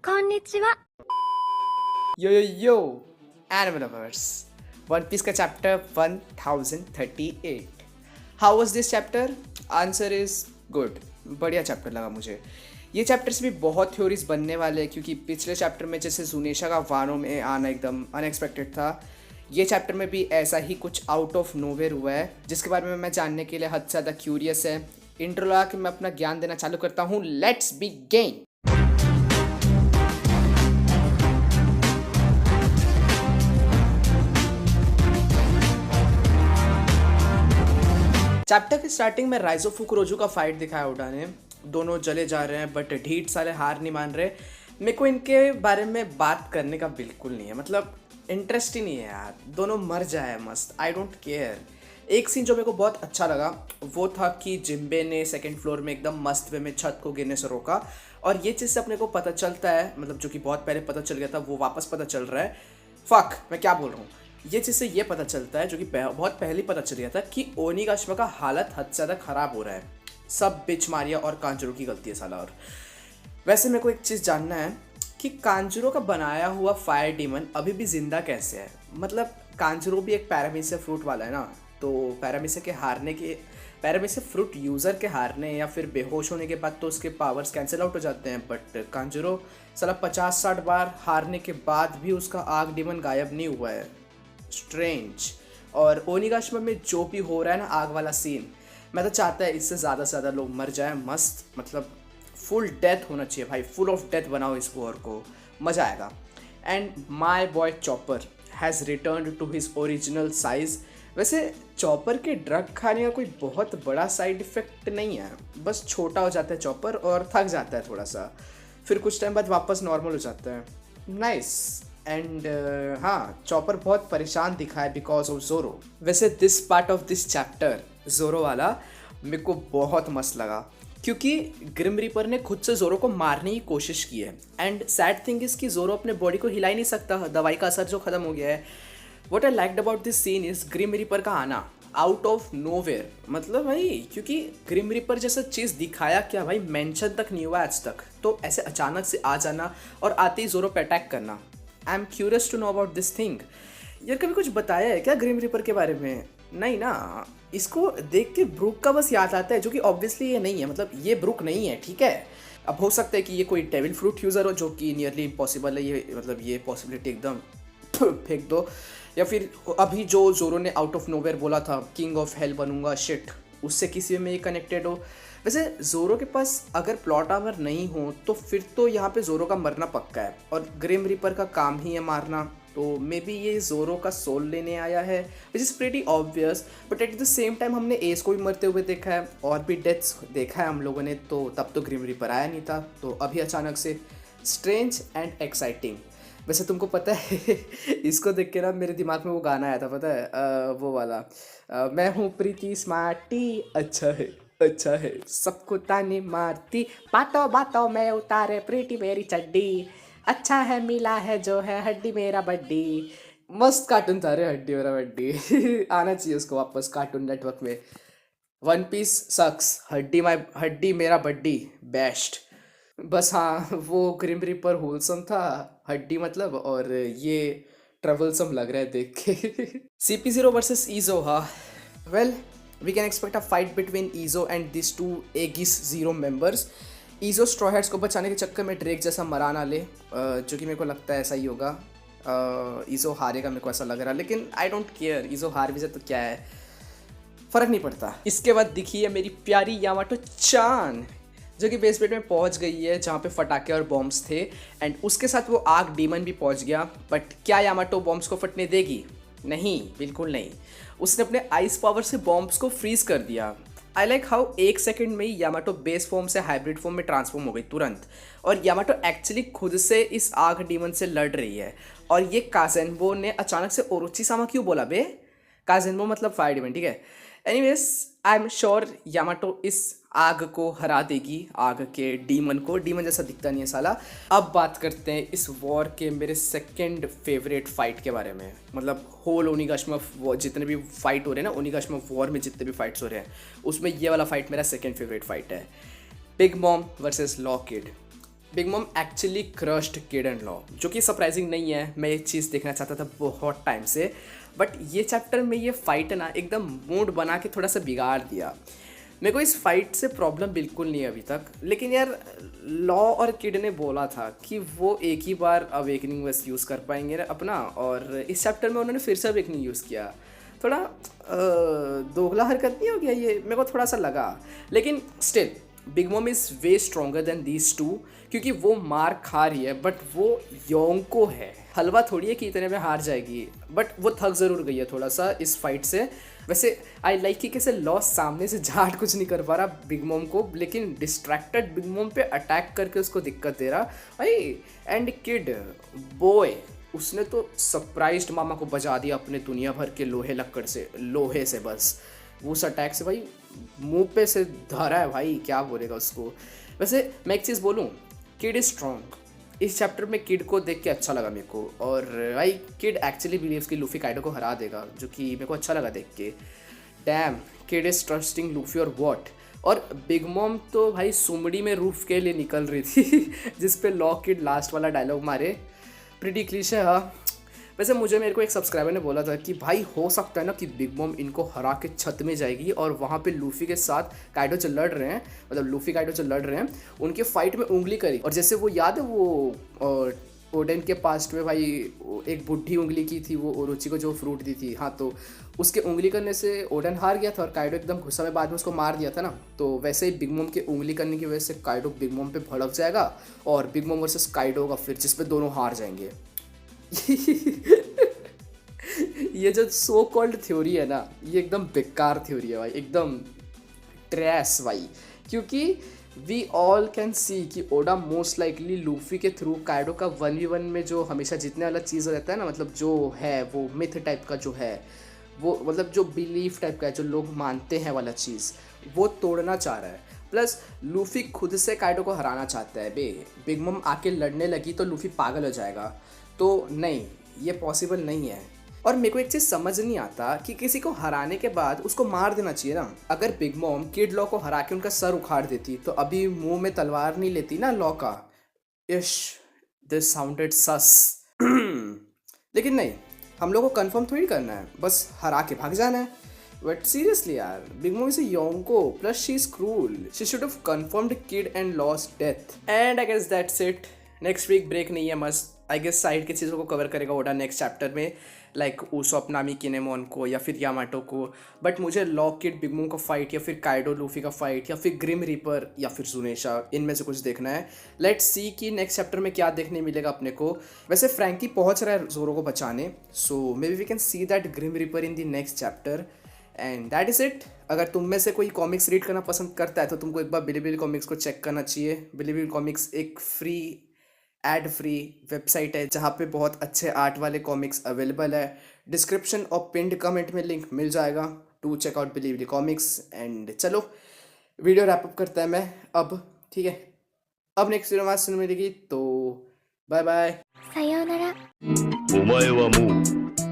こんにちは。 यो यो यो anime lovers, one piece का chapter 1038. How was this chapter? Answer is good. बढ़िया chapter लगा मुझे. ये चैप्टर से भी बहुत थ्योरीज बनने वाले हैं क्योंकि पिछले चैप्टर में जैसे जुनेशा का वानो में आना एकदम अनएक्सपेक्टेड था, ये चैप्टर में भी ऐसा ही कुछ आउट ऑफ नोवेयर हुआ है जिसके बारे में मैं जानने के लिए हद से ज़्यादा क्यूरियस है. इंट्रो लगा के मैं अपना ज्ञान देना चालू करता हूँ. Let's begin. चैप्टर की स्टार्टिंग में राइजो फुकुरोजू का फाइट दिखाया ओडा ने. दोनों जले जा रहे हैं बट ढीठ साले हार नहीं मान रहे. मेरे को इनके बारे में बात करने का बिल्कुल नहीं है, मतलब इंटरेस्ट ही नहीं है यार. दोनों मर जाए मस्त, आई डोंट केयर. एक सीन जो मेरे को बहुत अच्छा लगा वो था कि जिम्बे ने सेकंड फ्लोर में एकदम मस्त वे में छत को गिरने से रोका, और ये चीज़ से अपने को पता चलता है, मतलब जो कि बहुत पहले पता चल गया था वो वापस पता चल रहा है. फक, मैं क्या बोल रहा हूँ. ये चीज़ से ये पता चलता है जो कि बहुत पहले पता चल गया था कि ओनिगाशिमा का हालत हद से ज़्यादा ख़राब हो रहा है. सब बिच मारिया और कांजुरो की गलती है साला. और वैसे मेरे को एक चीज़ जानना है कि कांजुरो का बनाया हुआ फायर डीमन अभी भी ज़िंदा कैसे है. मतलब कांजुरो भी एक पैरामीसिया फ्रूट वाला है ना, तो पैरामीसिया फ्रूट यूज़र के हारने या फिर बेहोश होने के बाद तो उसके पावर्स कैंसिल आउट हो जाते हैं. बट कांजुरो साला 50-60 बार हारने के बाद भी उसका आग डीमन गायब नहीं हुआ है. स्ट्रेंज. और ओनिगाशिमा में जो भी हो रहा है ना आग वाला सीन, मैं तो चाहता है इससे ज़्यादा से ज़्यादा लोग मर जाए. मस्त, मतलब फुल डेथ होना चाहिए भाई. फुल ऑफ डेथ बनाओ इस वॉर को, मज़ा आएगा. And my boy Chopper has return to his original size. वैसे चॉपर के ड्रग खाने का कोई बहुत बड़ा साइड इफ़ेक्ट नहीं है, बस छोटा हो जाता है चॉपर और थक जाता है थोड़ा सा, फिर कुछ टाइम बाद वापस नॉर्मल हो जाता है. नाइस. एंड हाँ, चॉपर बहुत परेशान दिखा है बिकॉज ऑफ जोरो. वैसे this part of this chapter जोरो वाला मेरे को बहुत मस्त लगा क्योंकि ग्रिम रीपर ने खुद से जोरो को मारने की कोशिश की है. एंड सैड थिंग इज़ कि जोरो अपने बॉडी को हिला ही नहीं सकता, दवाई का असर जो ख़त्म हो गया है. What I liked about this scene is Grim Reaper का आना आउट ऑफ नोवेयर. मतलब भाई क्योंकि ग्रिम रीपर जैसा चीज़ दिखाया क्या भाई, मेंशन तक नहीं हुआ आज तक, तो ऐसे अचानक से आ जाना और आते ही जोरो पे अटैक करना. I am curious to know about this thing. यार कभी कुछ बताया है क्या ग्रिम रीपर के बारे में? नहीं ना. इसको देख के ब्रूक का बस याद आता है, जो कि ऑब्वियसली ये नहीं है, मतलब ये ब्रूक नहीं है, ठीक है. अब हो सकता है कि ये कोई डेविल फ्रूट यूज़र हो, जो कि नियरली इम्पॉसिबल है. ये मतलब ये पॉसिबिलिटी एकदम फेंक दो. या फिर अभी जो जोरो ने आउट ऑफ नोवेयर बोला था किंग ऑफ हेल बनूंगा, शिट, उससे किसी में ये कनेक्टेड हो. वैसे जोरो के पास अगर प्लॉट आर्मर नहीं हो तो फिर तो यहाँ पे जोरो का मरना पक्का है, और ग्रिम रीपर का काम ही है मारना. तो मे बी ये जोरो का सोल लेने आया है, which is pretty obvious. But at the same time हमने एस को भी मरते हुए देखा है और भी डेथ्स देखा है हम लोगों ने, तो तब तो ग्रिम रीपर आया नहीं था. तो अभी अचानक से स्ट्रेंज एंड एक्साइटिंग. वैसे तुमको पता है इसको देख के ना मेरे दिमाग में वो गाना आया था, पता है वो वाला, मैं हूँ प्रीति स्मार्टी, अच्छा है सबको ताने मारती, बातों बातों में उतारे प्रीति मेरी चड्डी, अच्छा है मिला है जो है हड्डी मेरा बड्डी. मस्त कार्टून था रे, हड्डी मेरा बड्डी. आना चाहिए उसको वापस कार्टून नेटवर्क में. वन पीस सक्स, हड्डी मेरा बड्डी बेस्ट. बस हाँ, वो ग्रिम रीपर होलसम था, हड्डी मतलब, और ये ट्रबलसम लग रहा है देख के. CP0 वर्सेस ईजो. हाँ, well we can expect a fight between ईजो and this two Aegis Zero members. ईजो स्ट्रॉ हैट्स को बचाने के चक्कर में ड्रेक जैसा मरा ना ले, जो कि मेरे को लगता है ऐसा ही होगा. ईजो हारेगा मेरे को ऐसा लग रहा है, लेकिन आई डोंट केयर. ईजो हार भी जाए तो क्या है, फ़र्क नहीं पड़ता. इसके बाद दिखी है मेरी प्यारी यामाटो चान, जो कि बेसमेंट में पहुंच गई है जहाँ पे फटाके और बॉम्ब्स थे, एंड उसके साथ वो आग डीमन भी पहुंच गया. बट क्या यामाटो बॉम्ब्स को फटने देगी? नहीं, बिल्कुल नहीं. उसने अपने आइस पावर से बॉम्ब्स को फ्रीज कर दिया. आई लाइक हाउ 1 सेकंड में ही यामाटो बेस फॉर्म से हाइब्रिड फॉर्म में ट्रांसफॉर्म हो गई तुरंत, और यामाटो एक्चुअली खुद से इस आग डीमन से लड़ रही है. और ये काजेनबो ने अचानक से ओरोची-सामा क्यों बोला बे? काजेनबो मतलब फायर डीमन, ठीक है. Anyways I am sure Yamato इस आग को हरा देगी, आग के डीमन को. डीमन जैसा दिखता नहीं है साला. अब बात करते हैं इस वॉर के मेरे सेकंड फेवरेट फाइट के बारे में. मतलब होल ओनिगाशिमा जितने भी फाइट हो रहे हैं ना, ओनिगाशिमा वॉर में जितने भी फाइट्स हो रहे हैं, उसमें ये वाला फाइट मेरा सेकंड फेवरेट फाइट है. Big mom versus law kid. Big mom actually crushed kid and law, जो कि सरप्राइजिंग नहीं है, मैं ये चीज़ देखना चाहता था बहुत टाइम से। बट ये चैप्टर में ये फाइट है ना, एकदम मूड बना के थोड़ा सा बिगाड़ दिया। मेरे को इस फाइट से प्रॉब्लम बिल्कुल नहीं है अभी तक, लेकिन यार लॉ और किड ने बोला था कि वो एक ही बार अवेकनिंग बस यूज़ कर पाएंगे अपना, और इस चैप्टर में उन्होंने फिर से अवेकनिंग यूज़ किया। थोड़ा दोगला हरकत नहीं हो गया ये, मेरे को थोड़ा सा लगा। लेकिन still big mom is way stronger then these two, क्योंकि वो मार खा रही है बट वो योंको है, हलवा थोड़ी है कि इतने में हार जाएगी। बट वो थक ज़रूर गई है थोड़ा सा इस फाइट से। वैसे आई लाइक कि कैसे लॉस सामने से झाट कुछ नहीं कर पा रहा बिग मॉम को, लेकिन डिस्ट्रैक्टेड बिग मॉम पे अटैक करके उसको दिक्कत दे रहा भाई। एंड किड बॉय, उसने तो सरप्राइज्ड मामा को बजा दिया अपने दुनिया भर के लोहे लक्कड़ से, लोहे से। बस वो उस अटैक से भाई मुंह पे से धरा है भाई, क्या बोलेगा उसको। वैसे मैं एक चीज़ बोलूँ, किड इज़ स्ट्रॉन्ग। इस चैप्टर में किड को देख के अच्छा लगा मेरे को, और भाई किड एक्चुअली बिलीव्स कि लूफी काइडो को हरा देगा, जो कि मेरे को अच्छा लगा देख के। Dam, kid is trusting Luffy और वॉट। और बिग मॉम तो भाई सुमड़ी में रूफ के लिए निकल रही थी जिस पे लॉ किड लास्ट वाला डायलॉग मारे। प्रीटी क्लीशे हाँ। वैसे मेरे को एक सब्सक्राइबर ने बोला था कि भाई हो सकता है ना कि बिग मॉम इनको हरा के छत में जाएगी और वहाँ पे लूफी के साथ काइडो जो लड़ रहे हैं, मतलब लूफी काइडो जो लड़ रहे हैं, उनके फाइट में उंगली करी। और जैसे वो याद है वो ओडेन के पास्ट में भाई एक बुढ़ी उंगली की थी वो ओरोची को जो फ्रूट दी थी, हाँ, तो उसके उंगली करने से ओडेन हार गया था और काइडो एकदम गुस्सा में बाद में उसको मार दिया था ना। तो वैसे ही बिग मॉम के उंगली करने की वजह से काइडो बिग मॉम पे भड़क जाएगा और बिग मॉम वर्सेस काइडो होगा फिर, जिसपे दोनों हार जाएंगे। ये जो सो कॉल्ड थ्योरी है ना, ये एकदम बेकार थ्योरी है भाई, एकदम ट्रैश भाई। क्योंकि वी ऑल कैन सी कि ओडा मोस्ट लाइकली लूफी के थ्रू काइडो का 1v1 में जो हमेशा जीतने वाला चीज़ रहता है ना, मतलब जो है वो मिथ टाइप का जो है, वो मतलब जो बिलीफ टाइप का है, जो लोग मानते हैं वाला चीज़, वो तोड़ना चाह रहा है। प्लस लूफी खुद से काइडो को हराना चाहता है बे। बिग मॉम आके लड़ने लगी तो लूफी पागल हो जाएगा, तो नहीं, ये पॉसिबल नहीं है। और मेरे को एक चीज़ समझ नहीं आता कि किसी को हराने के बाद उसको मार देना चाहिए ना। अगर बिग मॉम किड लॉ को हरा के उनका सर उखाड़ देती तो अभी मुंह में तलवार नहीं लेती ना लॉ का। इश, दिस साउंडेड सस। लेकिन नहीं, हम लोग को कंफर्म थोड़ी करना है, बस हरा के भाग जाना है। बट सीरियसली यार, Big Mom is a Yonko, plus she is cruel, she should have confirmed Kid and Law's death. And I guess that's it. Next week break नहीं है, मस्त आई गेस साइड की चीज़ों को कवर करेगा Voda next chapter में, like Usopp नामी किनेमोन को या फिर यामाटो को। बट मुझे लॉ किड बिग मॉम का फाइट या फिर काइडो लूफी का फाइट या फिर ग्रिम रीपर या फिर जुनेशा, इनमें से कुछ देखना है। लेट्स सी कि नेक्स्ट चैप्टर में क्या देखने मिलेगा अपने को। वैसे फ्रैंकी पहुंच रहा है जोरो को बचाने, so maybe we can see that grim reaper in the next chapter. And that is it. अगर तुम में से कोई कॉमिक्स रीड करना पसंद करता है तो तुमको एक बार बिलीबिली कॉमिक्स को चेक करना चाहिए। बिलीबिली कॉमिक्स एक फ्री एड फ्री वेबसाइट है जहाँ पे बहुत अच्छे आर्ट वाले कॉमिक्स अवेलेबल है। डिस्क्रिप्शन और पिंड कमेंट में लिंक मिल जाएगा to check out Bilibili comics. And चलो वीडियो रैप अप करता है मैं अब, ठीक है। अब नेक्स्ट वीडियो में सुनने मिलेगी, तो बाय बाय।さようなら。お前はもう